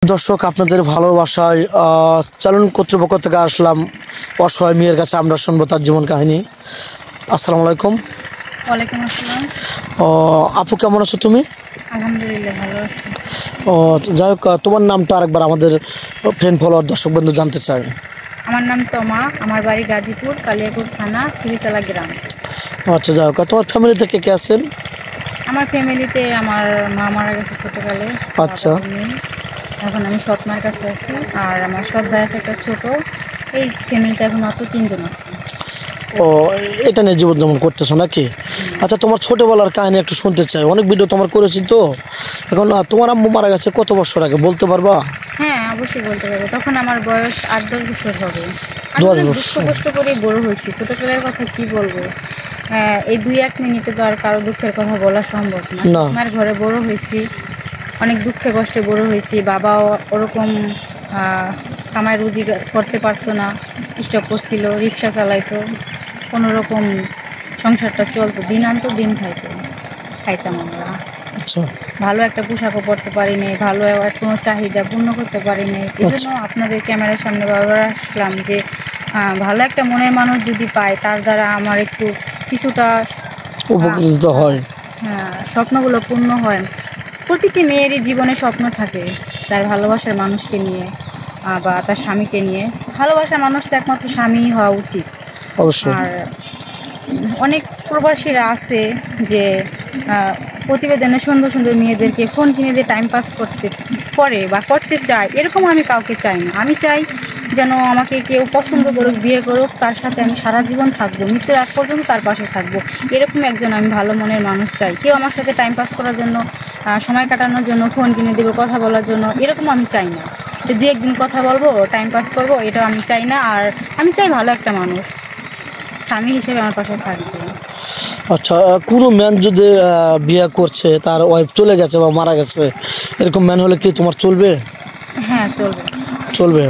দর্শক আপনাদের ভালোবাসায় চালন কর্তৃপক্ষ থেকে আসলাম অসহায় মেয়ের কাছে। আমরা শুনবো তার জীবন কাহিনী। আসসালামু আলাইকুম। ওয়ালাইকুম আসসালাম। আপু কেমন আছো তুমি? আলহামদুলিল্লাহ ভালো আছি। যাই হোক, তোমার নামটা আরেকবার আমাদের ফ্যান ফলোয়ার দর্শক বন্ধু জানতে চাই। আমার নাম তমা, আমার বাড়ি গাজীপুর, কালিয়াকোট থানা, শ্রীচালা গ্রাম। আচ্ছা, যাই হোক, তোমার ফ্যামিলিতে কে কে আছেন? আমার ফ্যামিলিতে আমার মা মারা গেছে ছোটোকালে। আচ্ছা। এখন আমি সৎ মার কাছে আছি, আর আমার সৎ ভাই আছে একটা ছোট। এই ফ্যামিলিতে এখন মাত্র 3 জন আছে। ও, এটা নিয়ে জীবন যেমন করতেছো নাকি? আচ্ছা, তোমার ছোটোবেলার কাহিনী একটু শুনতে চাই। অনেক ভিডিও তোমার করেছি তো। এখন তোমার আম্মু মারা গেছে কত বছর আগে, বলতে পারবা? হ্যাঁ, অবশ্যই বলতে পারবো। তখন আমার বয়স 8-10 বছর হবে। আমি 10 অনেক দুঃখ বছর। কষ্ট করে বড় হয়েছি। ছোটোবেলার কথা কি বলবো, এই 2-1 মিনিটে তো আর কারো দুঃখের কথা বলা সম্ভব না। আমার ঘরে বড় হয়েছি, অনেক দুঃখে কষ্টে বড় হয়েছি। বাবাও ওরকম কামাই রুজি করতে পারতো না, স্টপ করছিল, রিক্সা চালাইতো, কোনোরকম সংসারটা চলতো, দিন আনতো দিন খাইতাম আমরা। আচ্ছা। ভালো একটা পোশাকও পরতে পারিনি, ভালো কোনো চাহিদা পূর্ণ করতে পারিনি। এই জন্য আপনাদের ক্যামেরার সামনে বারবার আসলাম যে ভালো একটা মনের মানুষ যদি পায়, তার দ্বারা আমার একটু কিছুটা উপকৃত হয়। হ্যাঁ, স্বপ্নগুলো পূর্ণ হয়। প্রতিটি মেয়েরই জীবনে স্বপ্ন থাকে তার ভালোবাসার মানুষকে নিয়ে বা তার স্বামীকে নিয়ে। ভালোবাসার মানুষ তো একমাত্র স্বামীই হওয়া উচিত। অবশ্যই। আর অনেক প্রবাসীরা আছে যে প্রতিবেদনে সুন্দর সুন্দর মেয়েদেরকে ফোন কিনে দিয়ে টাইম পাস করে বা করতে চায়। এরকম আমি কাউকে চাই না। আমি চাই যেন আমাকে কেউ পছন্দ করুক, বিয়ে করুক, তার সাথে আমি সারা জীবন থাকবো, মৃত্যুর আগ পর্যন্ত তার পাশে থাকবো। এরকম একজন আমি ভালো মনের মানুষ চাই। কেউ আমার সাথে টাইম পাস করার জন্য, সময় কাটানোর জন্য ফোন কিনে দেবো, কথা বলার জন্য, এরকম আমি চাই না। যে 2-1 দিন কথা বলবো, টাইম পাস করবো, এটা আমি চাই না। আর আমি চাই ভালো একটা মানুষ স্বামী হিসেবে আমার পাশে থাকবে। আচ্ছা, কোনো ম্যান যদি বিয়ে করছে, তার ওয়াইফ চলে গেছে বা মারা গেছে, এরকম ম্যান হলে কি তোমার চলবে? হ্যাঁ, চলবে। চলবে,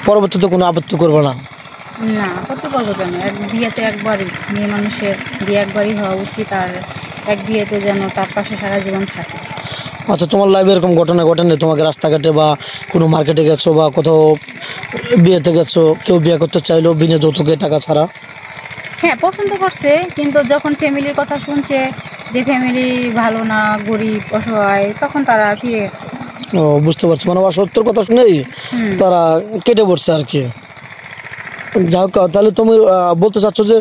পরবর্তীতে কোনো আপত্তি করবে না? না, কত বলবো জানি, বিয়েতে একবারই, মেয়ে মানুষের বিয়ে একবারই হওয়া উচিত। আর এক বিয়েতে যেন তার পাশে সারা জীবন থাকে। আচ্ছা, তোমার লাইফে এরকম ঘটনা ঘটেনি? তোমাকে রাস্তাঘাটে বা কোনো মার্কেটে গেছো বা কোথাও বিয়েতে গেছো, কেউ বিয়ে করতে চাইলো বিনা যৌতুকে, টাকা ছাড়া? হ্যাঁ, পছন্দ করছে, কিন্তু যখন ফ্যামিলির কথা শুনছে যে ফ্যামিলি ভালো না, গরিব, অসহায়, তখন তারা ফিরে গেছে। ও, বুঝতে পারছি। মানে সত্যের কথা শুনেই তারা কেটে পড়ছে আর কি। যাই হোক, তাহলে তুমি বলতে চাচ্ছ যে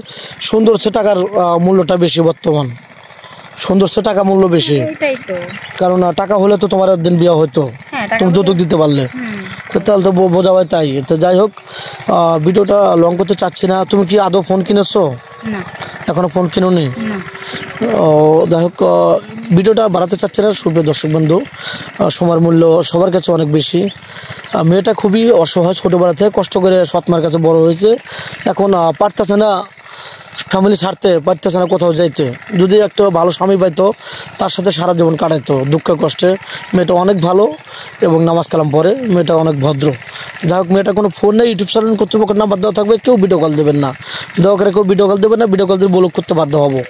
সুন্দর সে টাকার মূল্যটা বেশি বর্তমান? সুন্দর সে টাকা মূল্য বেশি, এটাই তো। কারণ টাকা হলে তো তোমার একদিন বিয়ে হতো, হ্যাঁ, তুমি যৌতুক দিতে পারলে। তো তাহলে তো বোঝা হয় তাই। তো যাই হোক, ভিডিওটা লং করতে চাচ্ছি না। তুমি কি আদৌ ফোন কিনেছো? না। এখনো ফোন কিনোনি? না। যাই হোক, ভিডিওটা বাড়াতে চাচ্ছি না। সুপ্রিয় দর্শক বন্ধু, সময়ের মূল্য সবার কাছে অনেক বেশি। মেয়েটা খুবই অসহায়, ছোটোবেলা থেকে কষ্ট করে সৎমার কাছে বড় হয়েছে। এখন পারতেছে না, ফ্যামিলি ছাড়তে পারতেছে না, কোথাও যাইতে। যদি একটা ভালো স্বামী পাইতো, তার সাথে সারা জীবন কাটাইতো দুঃখে কষ্টে। মেয়েটা অনেক ভালো এবং নামাজ কালাম পড়ে, মেয়েটা অনেক ভদ্র। যাই হোক, মেয়েটা কোনো ফোন নেই, ইউটিউব চ্যানেল কর্তৃপক্ষের নাম্বার দেওয়া থাকবে, কেউ ভিডিও কল দেবেন না, দয়া করে কেউ ভিডিও কল দেবেন না। ভিডিও কল দিয়ে ব্লক করতে বাধ্য হবো।